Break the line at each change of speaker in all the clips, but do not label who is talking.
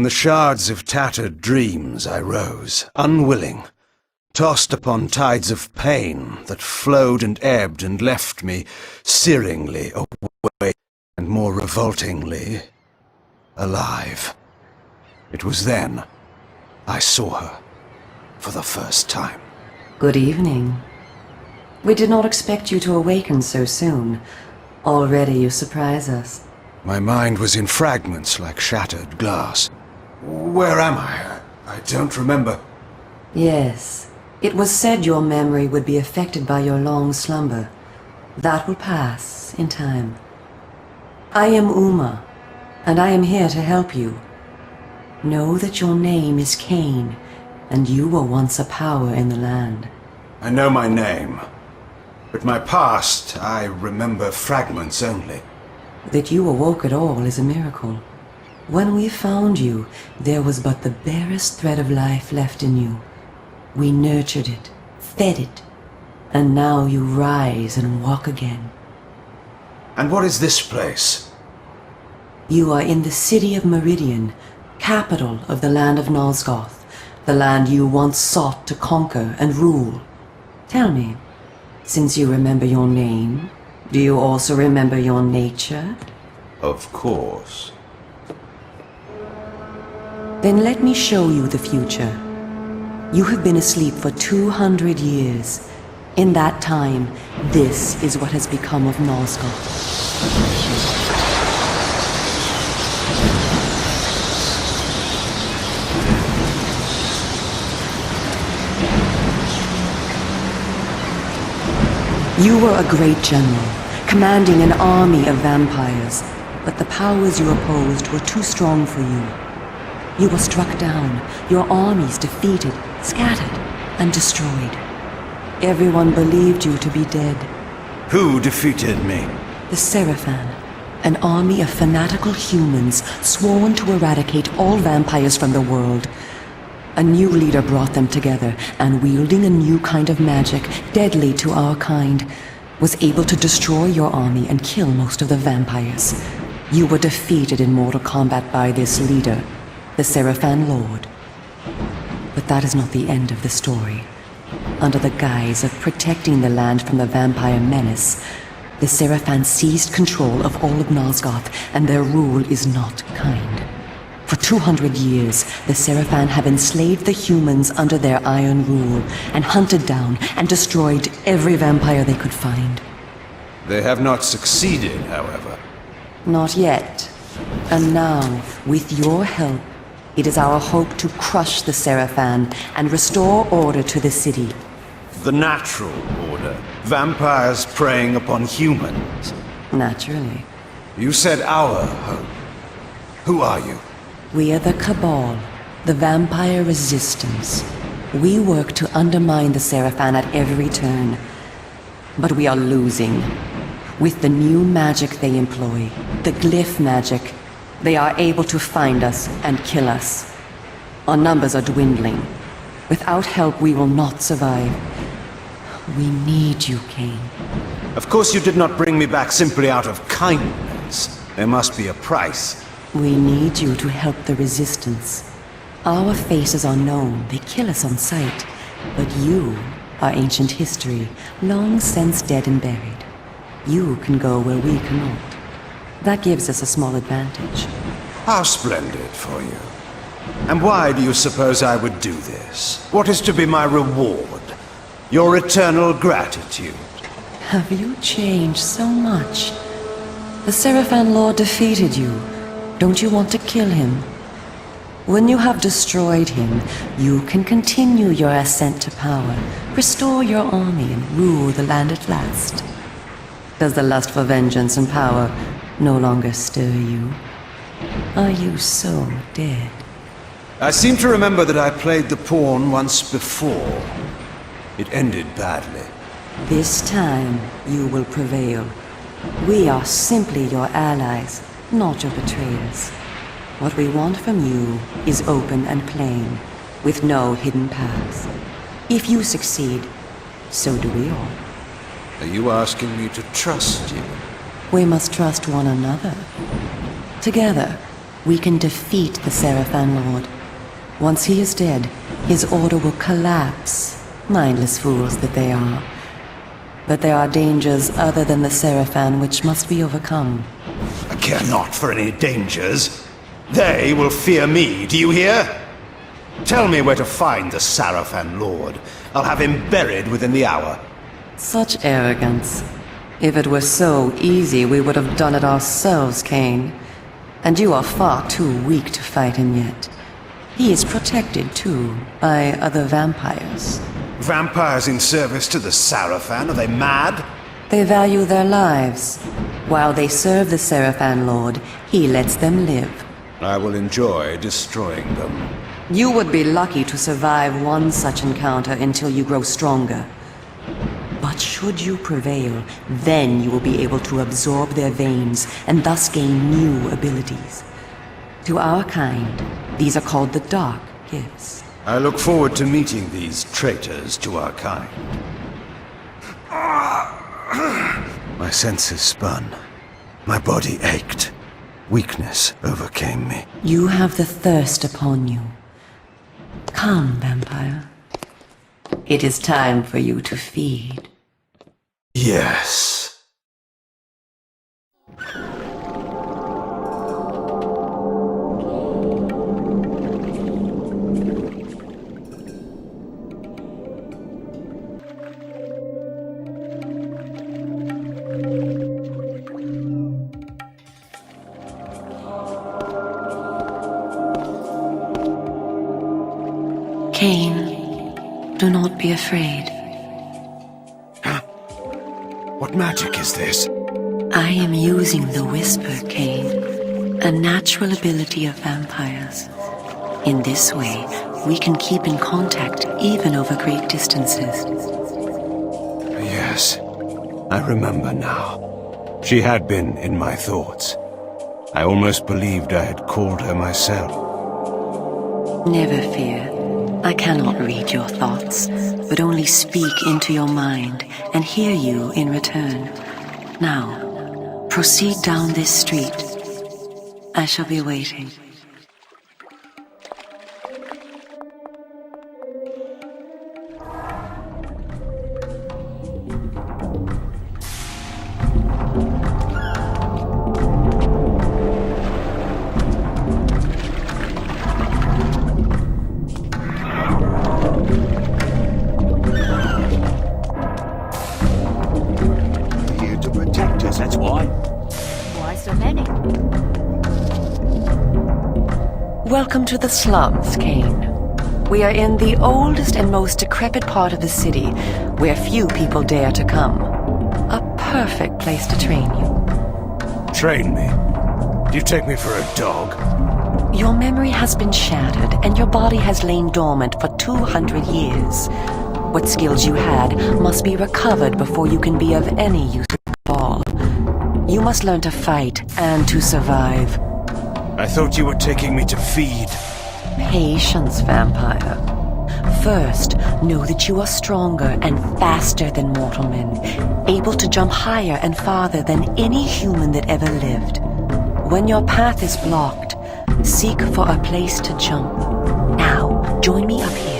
the shards of tattered dreams I rose, unwilling, tossed upon tides of pain that flowed and ebbed and left me searingly away and more revoltingly alive. It was then I saw her for the first time.
Good evening. We did not expect you to awaken so soon. Already you surprise us.
My mind was in fragments like shattered glass. Where am I? I don't remember.
Yes. It was said your memory would be affected by your long slumber. That will pass in time. I am Uma, and I am here to help you. Know that your name is Kain, and you were once a power in the land.
I know my name, but my past, I remember fragments only.
That you awoke at all is a miracle. When we found you, there was but the barest thread of life left in you. We nurtured it, fed it, and now you rise and walk again.
And what is this place?
You are in the city of Meridian, capital of the land of Nosgoth, the land you once sought to conquer and rule. Tell me, since you remember your name, do you also remember your nature?
Of course.
Then let me show you the future. You have been asleep for 200 years. In that time, this is what has become of Nosgoth. You were a great general, commanding an army of vampires, but the powers you opposed were too strong for you. You were struck down, your armies defeated, scattered, and destroyed. Everyone believed you to be dead.
Who defeated me?
The Seraphan, an army of fanatical humans sworn to eradicate all vampires from the world. A new leader brought them together, and wielding a new kind of magic, deadly to our kind, was able to destroy your army and kill most of the vampires. You were defeated in mortal combat by this leader, the Seraphan Lord. But that is not the end of the story. Under the guise of protecting the land from the vampire menace, the Seraphan seized control of all of Nosgoth, and their rule is not kind. For 200 years, the Seraphan have enslaved the humans under their iron rule, and hunted down and destroyed every vampire they could find.
They have not succeeded, however.
Not yet. And now, with your help, it is our hope to crush the Seraphan and restore order to the city.
The natural order. Vampires preying upon humans.
Naturally.
You said our hope. Who are you?
We are the Cabal, the vampire resistance. We work to undermine the Seraphan at every turn. But we are losing. With the new magic they employ, the glyph magic, they are able to find us and kill us. Our numbers are dwindling. Without help, we will not survive. We need you, Kain.
Of course you did not bring me back simply out of kindness. There must be a price.
We need you to help the Resistance. Our faces are known, they kill us on sight. But you are ancient history, long since dead and buried. You can go where we cannot. That gives us a small advantage.
How splendid for you. And why do you suppose I would do this? What is to be my reward? Your eternal gratitude?
Have you changed so much? The Seraphan Lord defeated you. Don't you want to kill him? When you have destroyed him, you can continue your ascent to power, restore your army, and rule the land at last. Does the lust for vengeance and power no longer stir you? Are you so dead?
I seem to remember that I played the pawn once before. It ended badly.
This time, you will prevail. We are simply your allies, not your betrayers. What we want from you is open and plain, with no hidden paths. If you succeed, so do we all.
Are you asking me to trust you?
We must trust one another. Together, we can defeat the Seraphan Lord. Once he is dead, his order will collapse. Mindless fools that they are. But there are dangers other than the Seraphan which must be overcome.
I care not for any dangers. They will fear me, do you hear? Tell me where to find the Seraphan Lord. I'll have him buried within the hour.
Such arrogance. If it were so easy, we would have done it ourselves, Kain. And you are far too weak to fight him yet. He is protected, too, by other vampires.
Vampires in service to the Seraphan? Are they mad?
They value their lives. While they serve the Seraphan Lord, he lets them live.
I will enjoy destroying them.
You would be lucky to survive one such encounter until you grow stronger. But should you prevail, then you will be able to absorb their veins and thus gain new abilities. To our kind, these are called the Dark Gifts.
I look forward to meeting these traitors to our kind. My senses spun. My body ached. Weakness overcame me.
You have the thirst upon you. Come, vampire. It is time for you to feed.
Yes.
Kain, do not be afraid.
What magic is this?
I am using the Whisper, Kain, a natural ability of vampires. In this way, we can keep in contact even over great distances.
Yes, I remember now. She had been in my thoughts. I almost believed I had called her myself.
Never fear. I cannot read your thoughts, but only speak into your mind and hear you in return. Now, proceed down this street. I shall be waiting.
That's why.
Why so many?
Welcome to the slums, Kain. We are in the oldest and most decrepit part of the city, where few people dare to come. A perfect place to train you.
Train me? Do you take me for a dog?
Your memory has been shattered, and your body has lain dormant for 200 years. What skills you had must be recovered before you can be of any use at all. You must learn to fight and to survive.
I thought you were taking me to feed.
Patience, vampire. First, know that you are stronger and faster than mortal men, able to jump higher and farther than any human that ever lived. When your path is blocked, seek for a place to jump. Now, join me up here.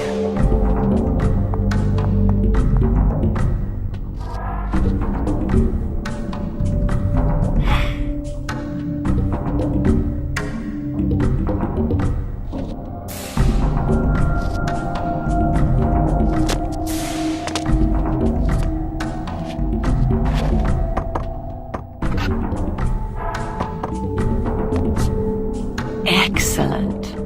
Excellent.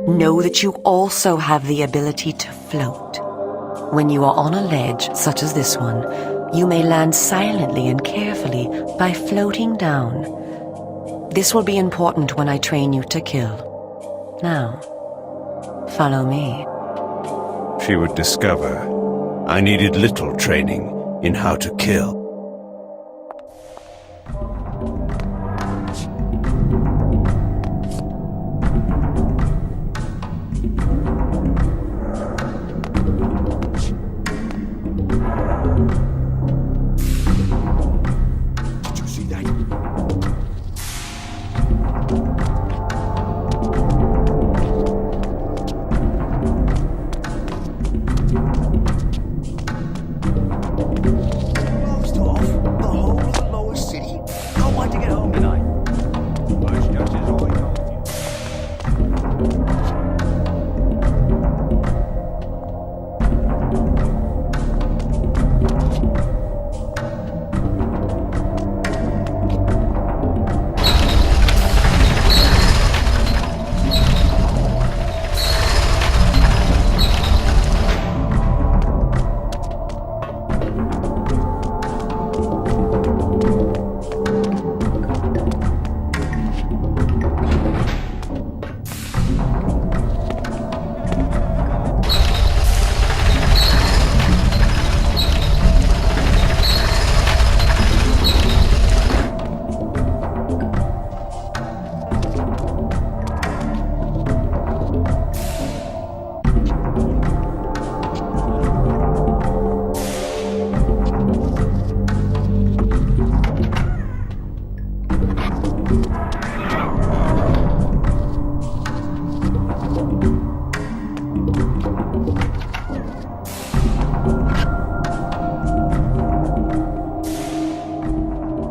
Know that you also have the ability to float. When you are on a ledge, such as this one, you may land silently and carefully by floating down. This will be important when I train you to kill. Now, follow me.
She would discover I needed little training in how to kill.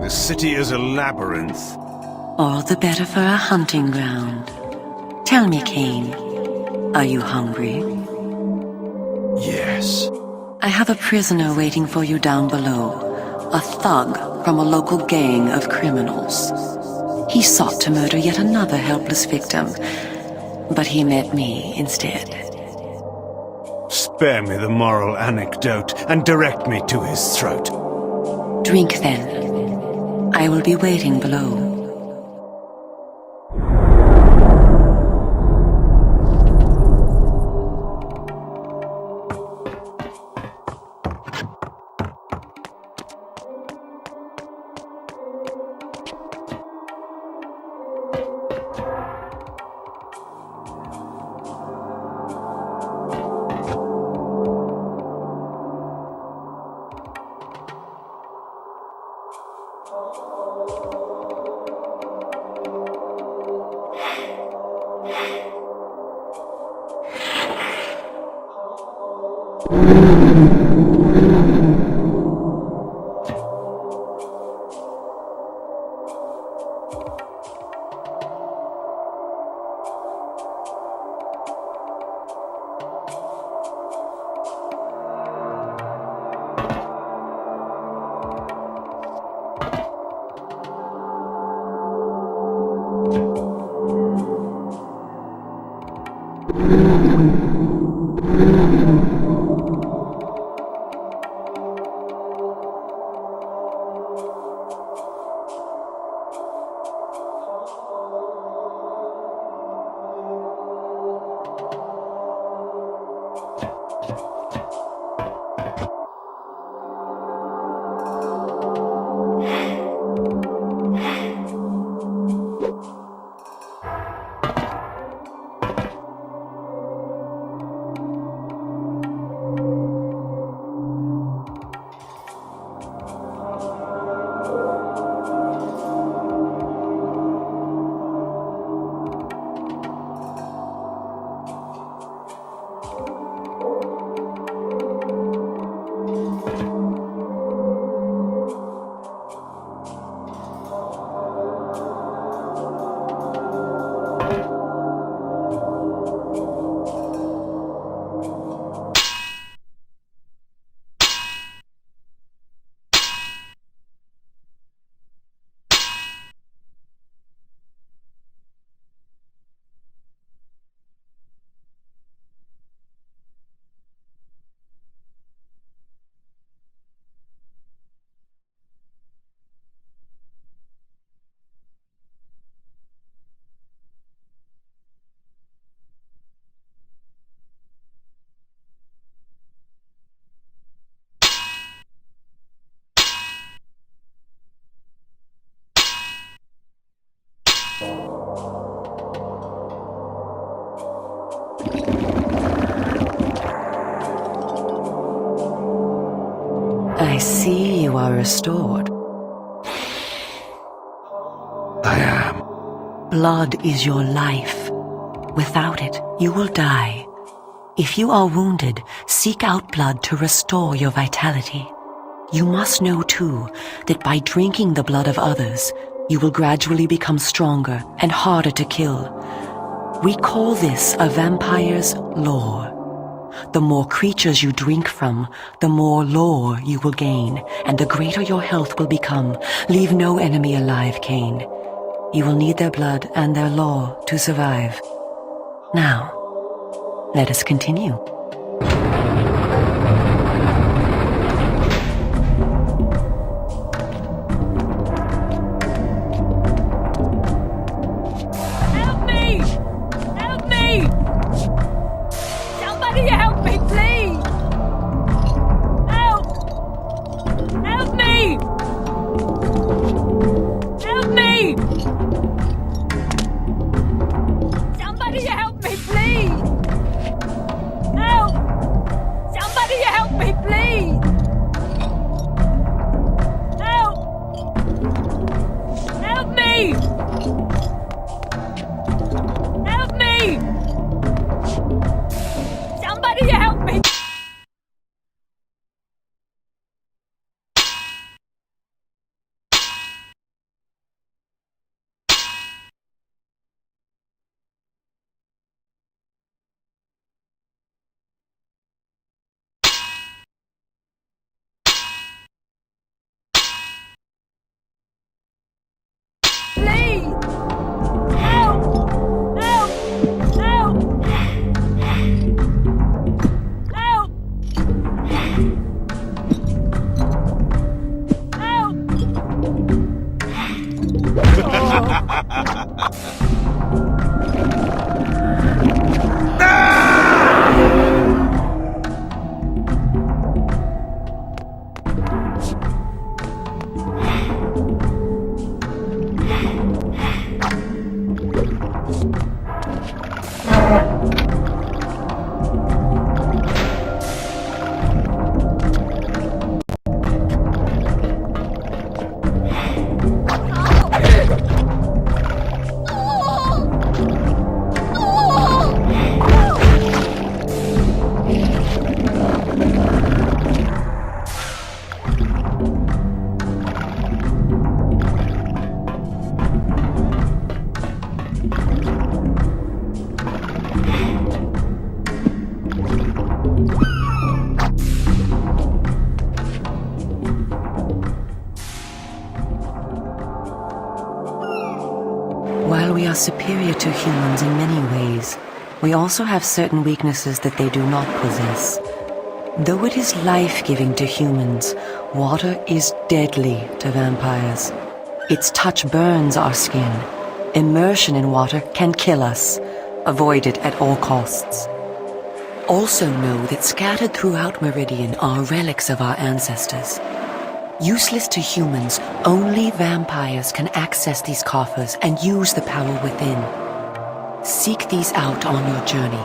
The city is a labyrinth.
All the better for a hunting ground. Tell me, Kain, are you hungry?
Yes.
I have a prisoner waiting for you down below. A thug from a local gang of criminals. He sought to murder yet another helpless victim, but he met me instead.
Spare me the moral anecdote and direct me to his throat.
Drink then. I will be waiting below. I see you are restored.
I am.
Blood is your life. Without it, you will die. If you are wounded, seek out blood to restore your vitality. You must know, too, that by drinking the blood of others, you will gradually become stronger and harder to kill. We call this a vampire's lore. The more creatures you drink from, the more lore you will gain, and the greater your health will become. Leave no enemy alive, Kain. You will need their blood and their lore to survive. Now, let us continue.
Help me! Help me! Somebody help me, please! Help! Help me! Help me! Somebody help me, please! Help!
are superior to humans in many ways, we also have certain weaknesses that they do not possess. Though it is life-giving to humans, water is deadly to vampires. Its touch burns our skin. Immersion in water can kill us. Avoid it at all costs. Also know that scattered throughout Meridian are relics of our ancestors. Useless to humans, only vampires can access these coffers and use the power within. Seek these out on your journey.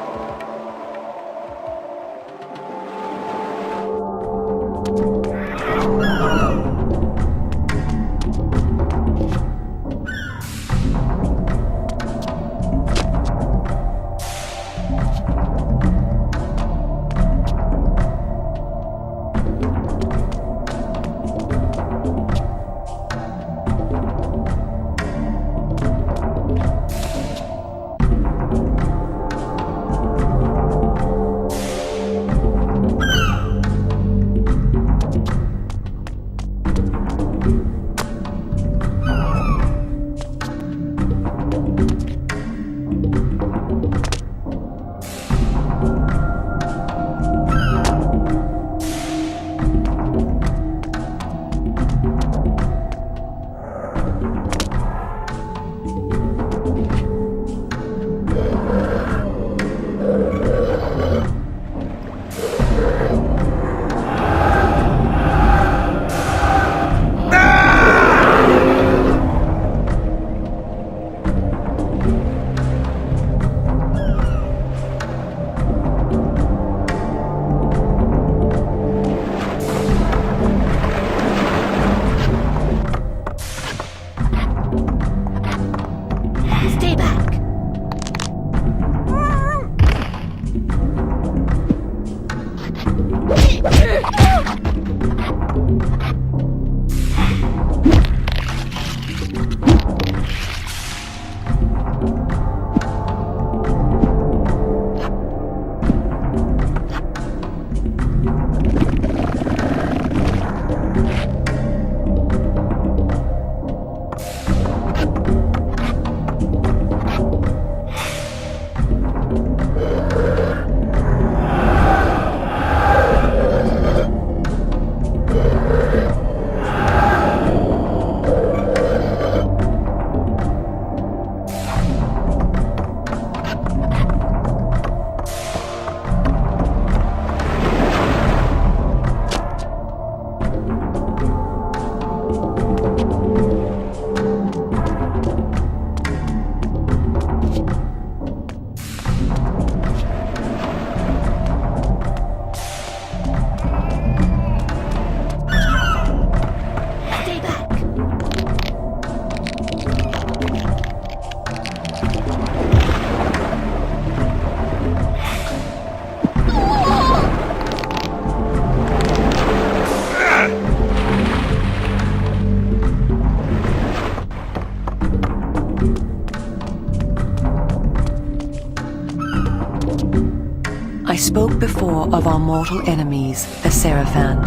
I spoke before of our mortal enemies, the Seraphan.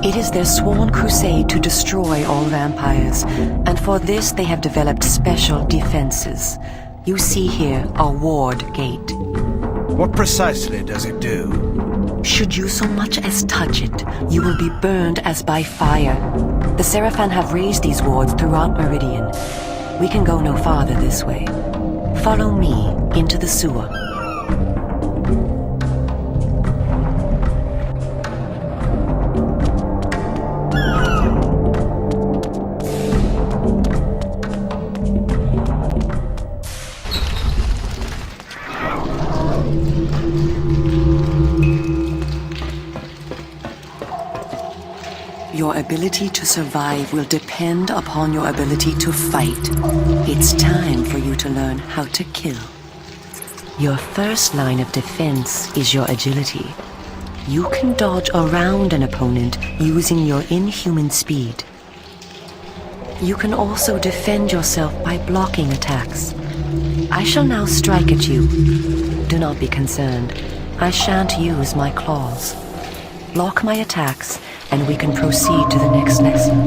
It is their sworn crusade to destroy all vampires, and for this they have developed special defenses. You see here a ward gate.
What precisely does it do?
Should you so much as touch it, you will be burned as by fire. The Seraphan have raised these wards throughout Meridian. We can go no farther this way. Follow me into the sewer. Your ability to survive will depend upon your ability to fight. It's time for you to learn how to kill. Your first line of defense is your agility. You can dodge around an opponent using your inhuman speed. You can also defend yourself by blocking attacks. I shall now strike at you. Do not be concerned. I shan't use my claws. Block my attacks, and we can proceed to the next lesson.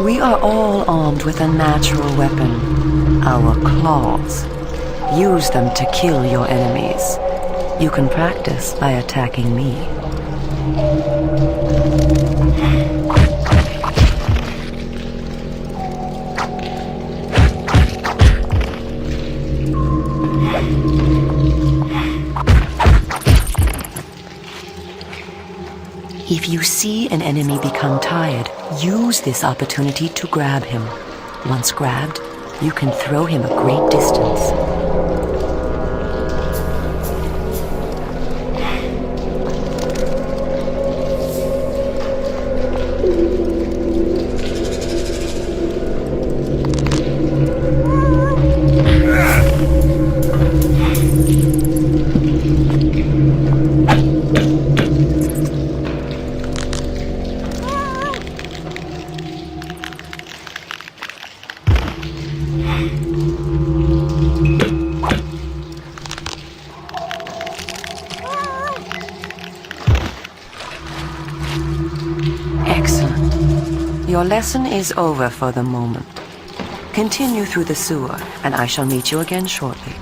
We are all armed with a natural weapon, our claws. Use them to kill your enemies. You can practice by attacking me. If you see an enemy become tired, use this opportunity to grab him. Once grabbed, you can throw him a great distance. Excellent. Your lesson is over for the moment. Continue through the sewer, and I shall meet you again shortly.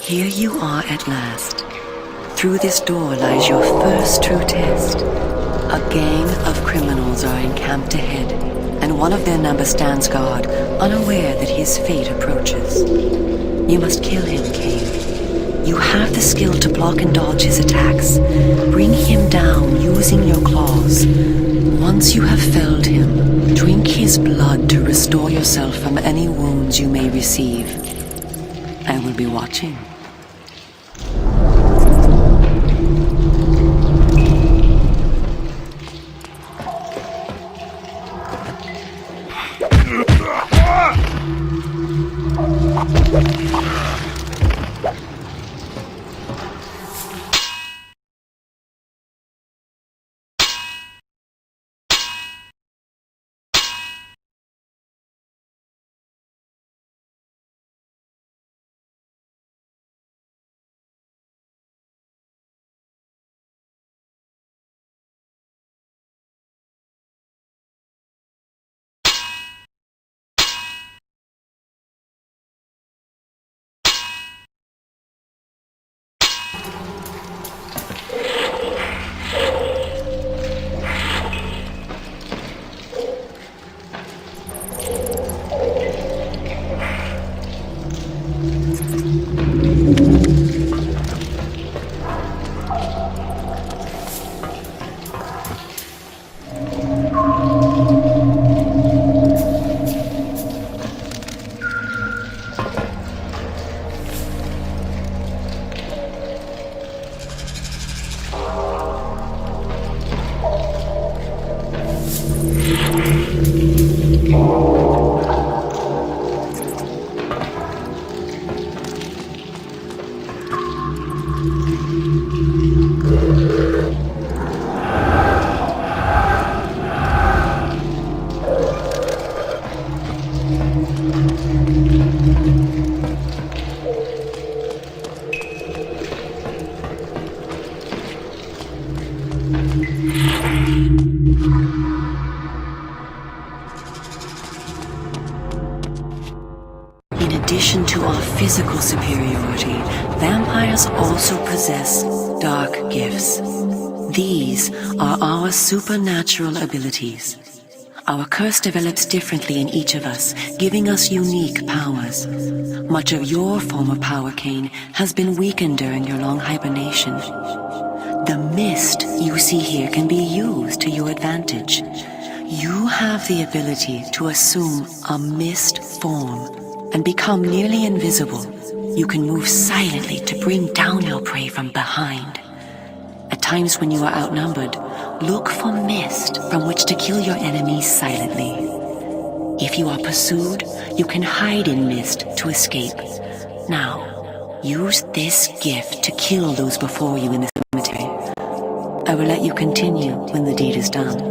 Here you are at last. Through this door lies your first true test. A gang of criminals are encamped ahead, and one of their number stands guard, unaware that his fate approaches. You must kill him, Kain. You have the skill to block and dodge his attacks. Bring him down using your claws. Once you have felled him, drink his blood to restore yourself from any wounds you may receive. I will be watching. In addition to our physical superiority, vampires also possess dark gifts. These are our supernatural abilities. Our curse develops differently in each of us, giving us unique powers. Much of your former power, Kain, has been weakened during your long hibernation. The mist you see here can be used to your advantage. You have the ability to assume a mist form and become nearly invisible. You can move silently to bring down your prey from behind. At times when you are outnumbered, look for mist from which to kill your enemies silently. If you are pursued, you can hide in mist to escape. Now, use this gift to kill those before you in the cemetery. I will let you continue when the deed is done.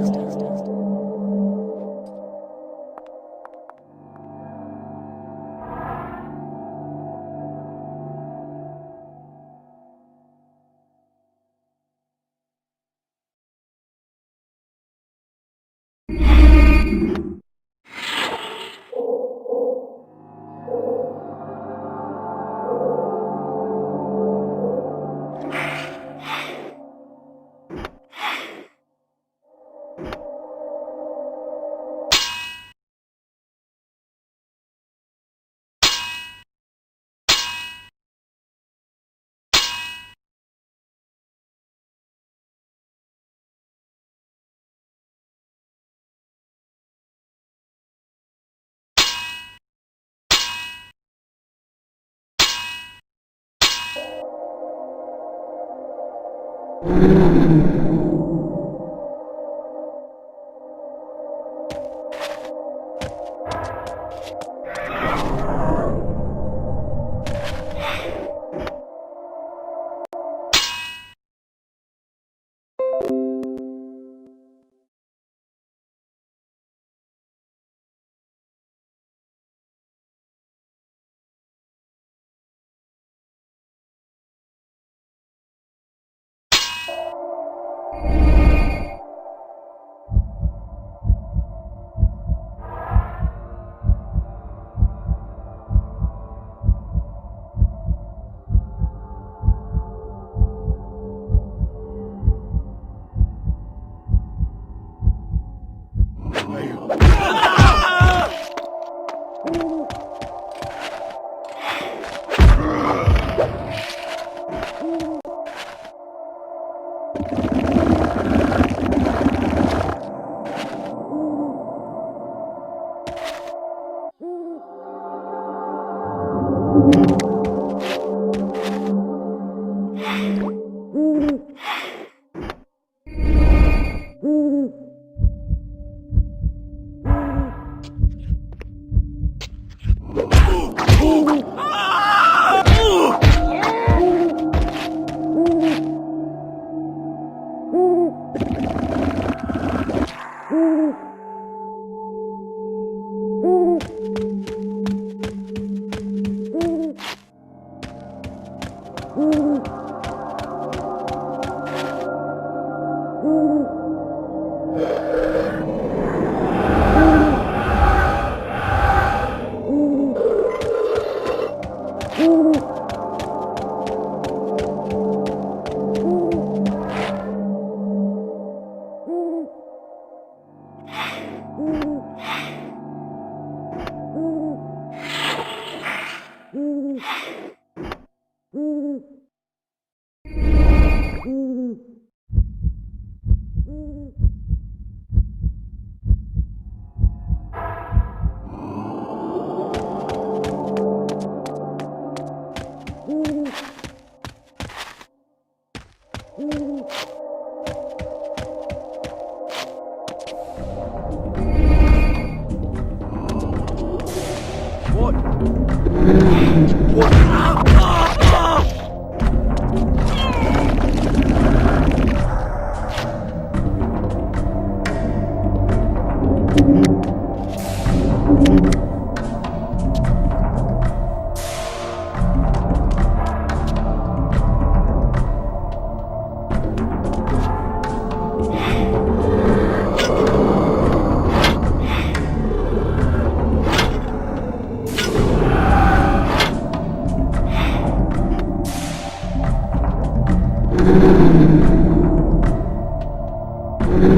Leave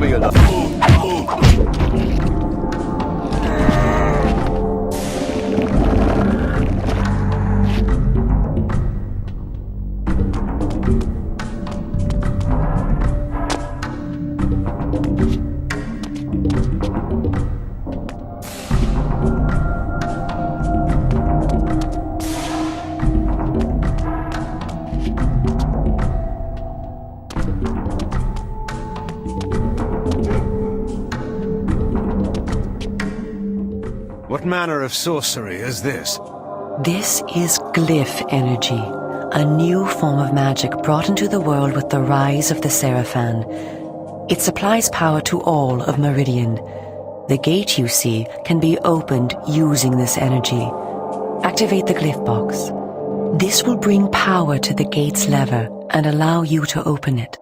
me alone.
What manner of sorcery is this?
This is glyph energy, a new form of magic brought into the world with the rise of the Seraphan. It supplies power to all of Meridian. The gate you see can be opened using this energy. Activate the glyph box. This will bring power to the gate's lever and allow you to open it.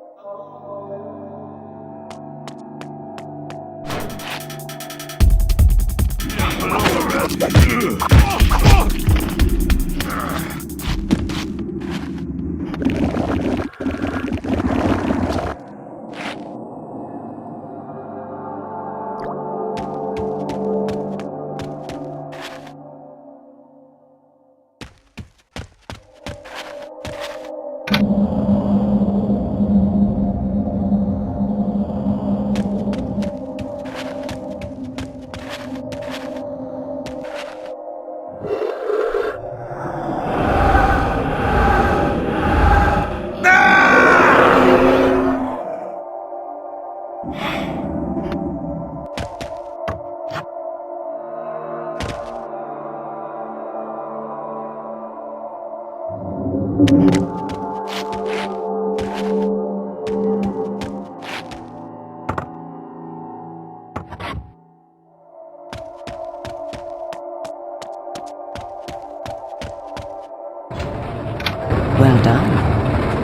Well done.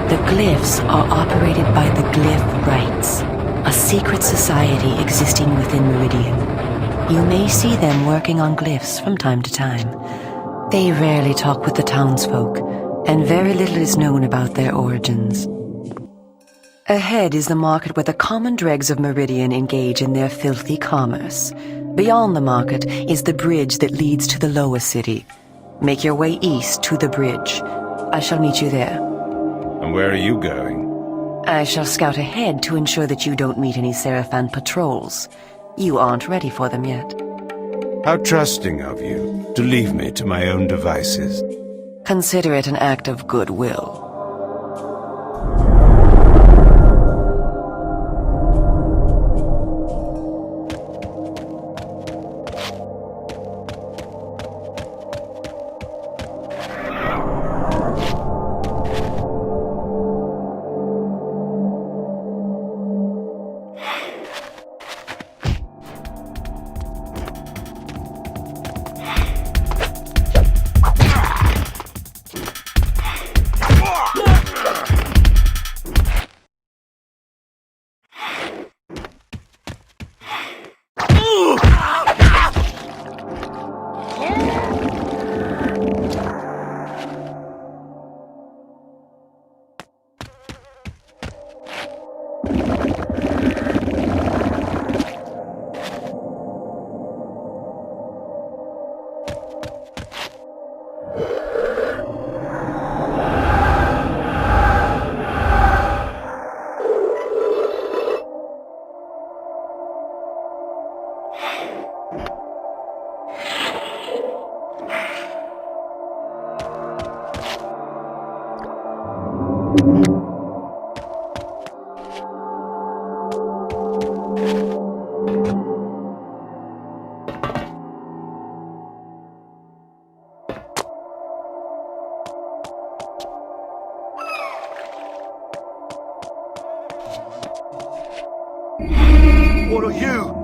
The glyphs are operated by the Glyph Rites, a secret society existing within Meridian. You may see them working on glyphs from time to time. They rarely talk with the townsfolk, and very little is known about their origins. Ahead is the market where the common dregs of Meridian engage in their filthy commerce. Beyond the market is the bridge that leads to the lower city. Make your way east to the bridge. I shall meet you there.
And where are you going?
I shall scout ahead to ensure that you don't meet any Seraphan patrols. You aren't ready for them yet.
How trusting of you to leave me to my own devices.
Consider it an act of goodwill.
What are you?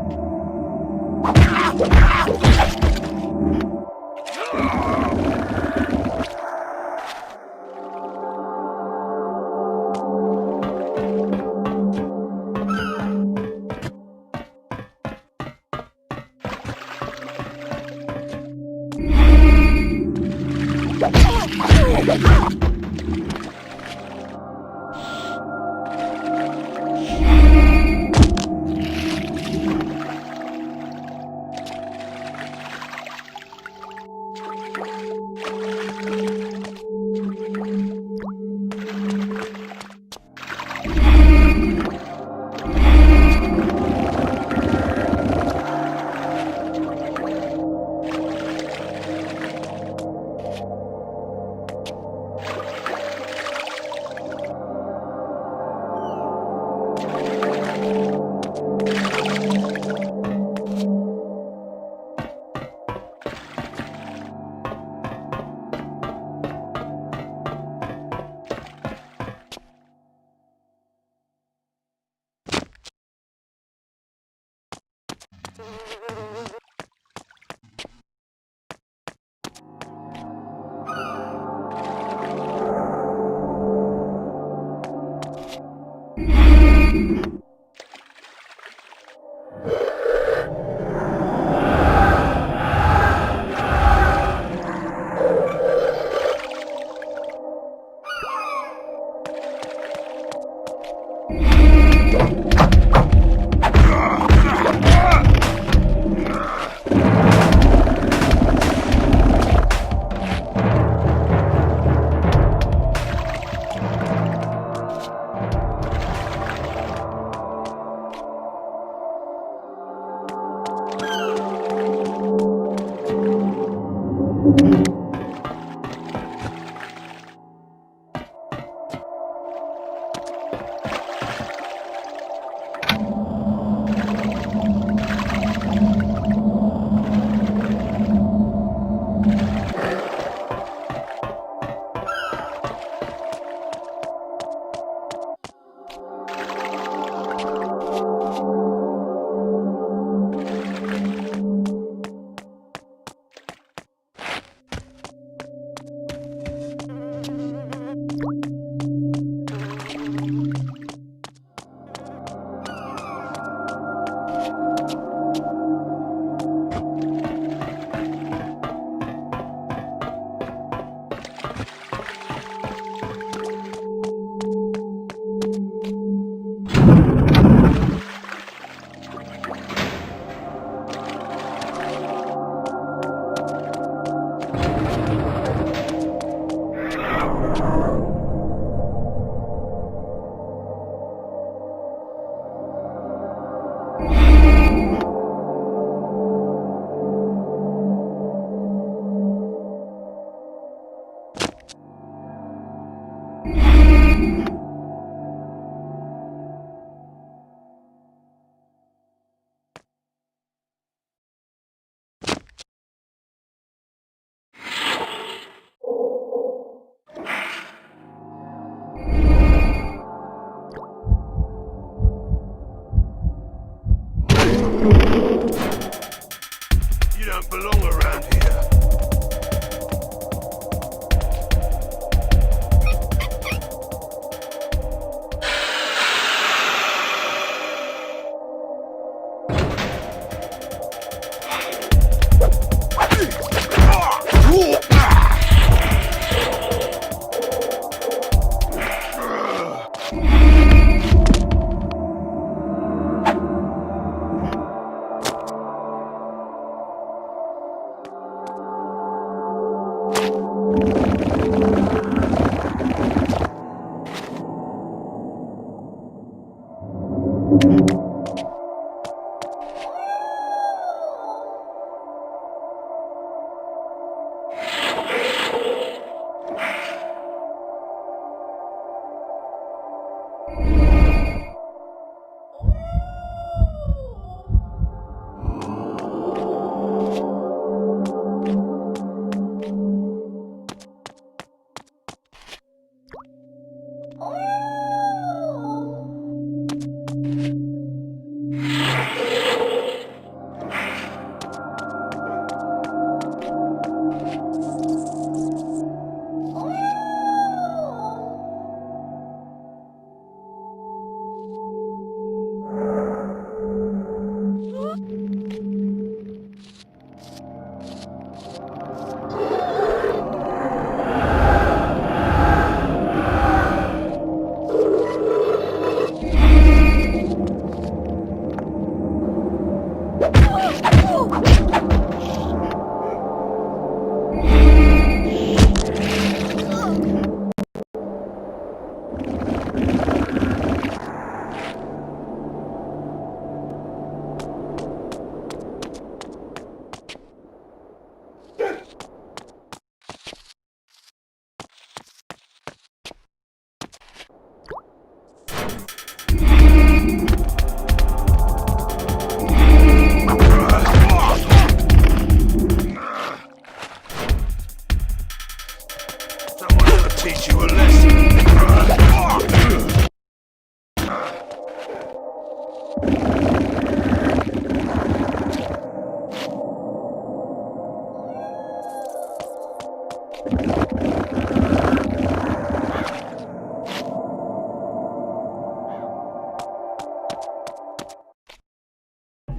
teach you a lesson.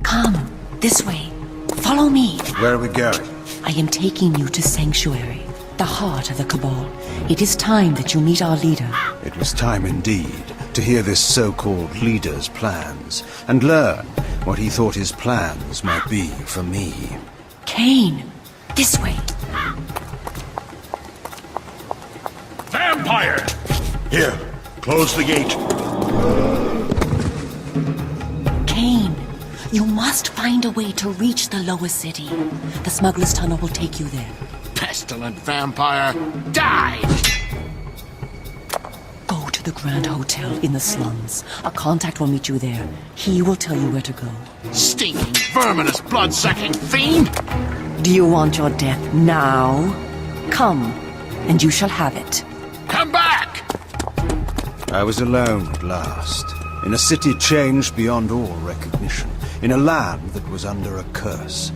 Come, this way. Follow me.
Where are we going?
I am taking you to Sanctuary, the heart of the Cabal. It is time that you meet our leader.
It was time indeed to hear this so-called leader's plans and learn what he thought his plans might be for me.
Kain, this way.
Vampire! Here, close the gate.
Kain, you must find a way to reach the lower city. The smuggler's tunnel will take you there.
Pestilent vampire, die!
Go to the Grand Hotel in the slums. A contact will meet you there. He will tell you where to go.
Stinking, verminous, blood-sucking fiend!
Do you want your death now? Come, and you shall have it.
Come back!
I was alone at last, in a city changed beyond all recognition, in a land that was under a curse.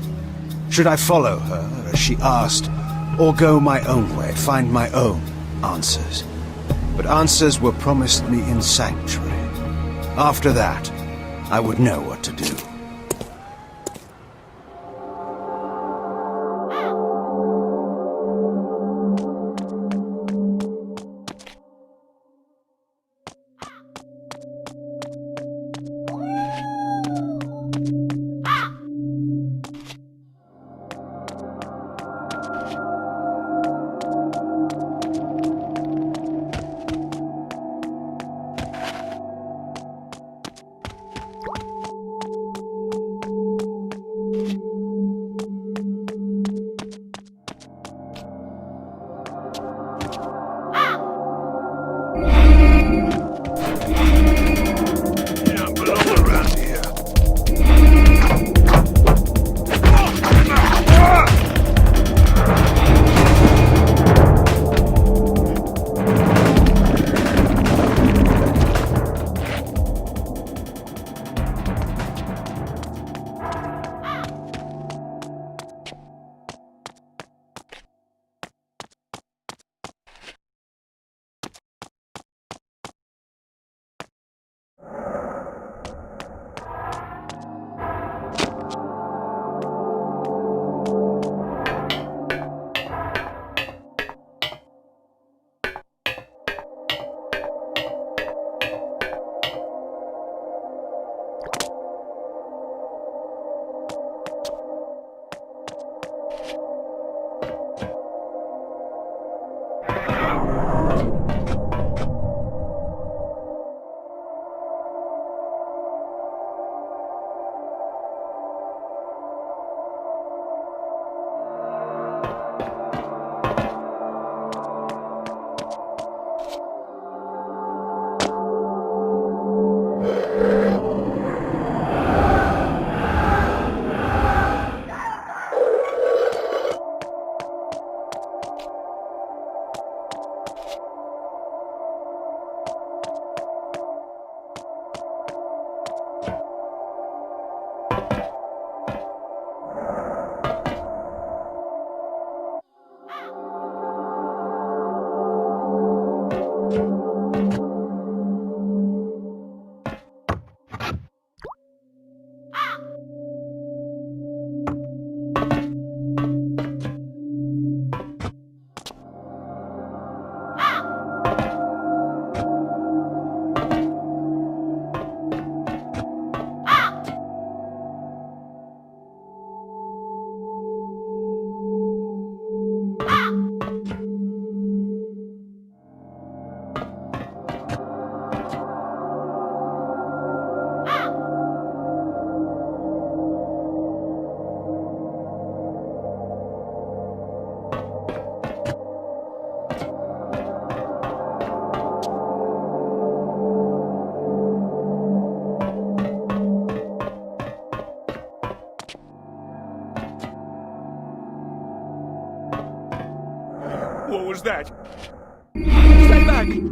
Should I follow her, as she asked, or go my own way, find my own answers? But answers were promised me in Sanctuary. After that, I would know what to do.
What was that?
back!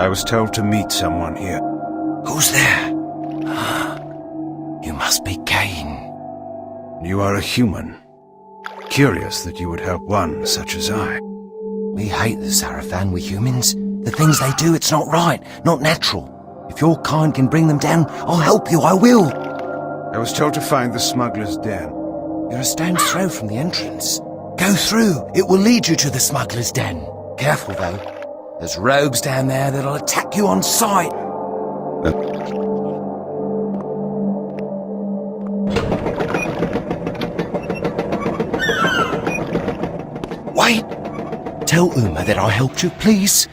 I was told to meet someone here.
Who's there? You must be Kain.
You are a human. Curious that you would help one such as I.
We hate the Sarafan, we humans. The things they do, it's not right, not natural. If your kind can bring them down, I'll help you, I will.
I was told to find the smuggler's den.
You're a stone's throw from the entrance. Go through, it will lead you to the smuggler's den. Careful though. There's rogues down there that'll attack you on sight. Wait! Tell Uma that I helped you, please.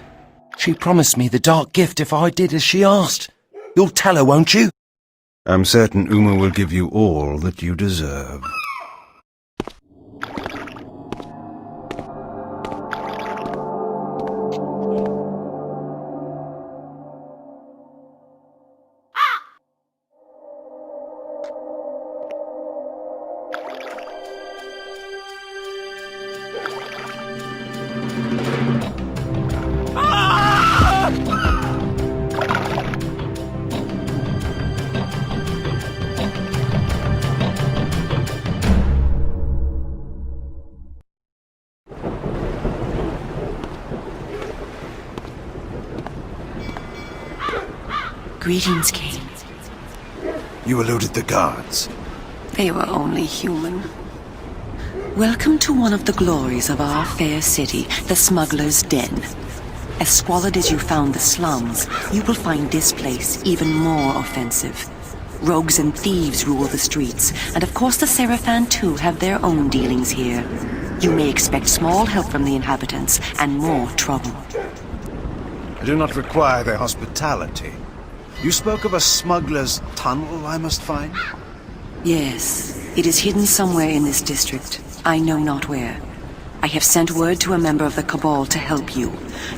She promised me the dark gift if I did as she asked. You'll tell her, won't you?
I'm certain Uma will give you all that you deserve.
Greetings, Kain.
You eluded the guards.
They were only human. Welcome to one of the glories of our fair city, the Smuggler's Den. As squalid as you found the slums, you will find this place even more offensive. Rogues and thieves rule the streets, and of course the Sarafan too have their own dealings here. You may expect small help from the inhabitants, and more trouble.
I do not require their hospitality. You spoke of a smuggler's tunnel I must find?
Yes, it is hidden somewhere in this district. I know not where. I have sent word to a member of the Cabal to help you.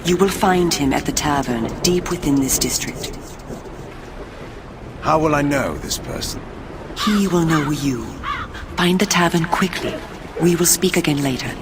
You will find him at the tavern, deep within this district.
How will I know this person?
He will know you. Find the tavern quickly. We will speak again later.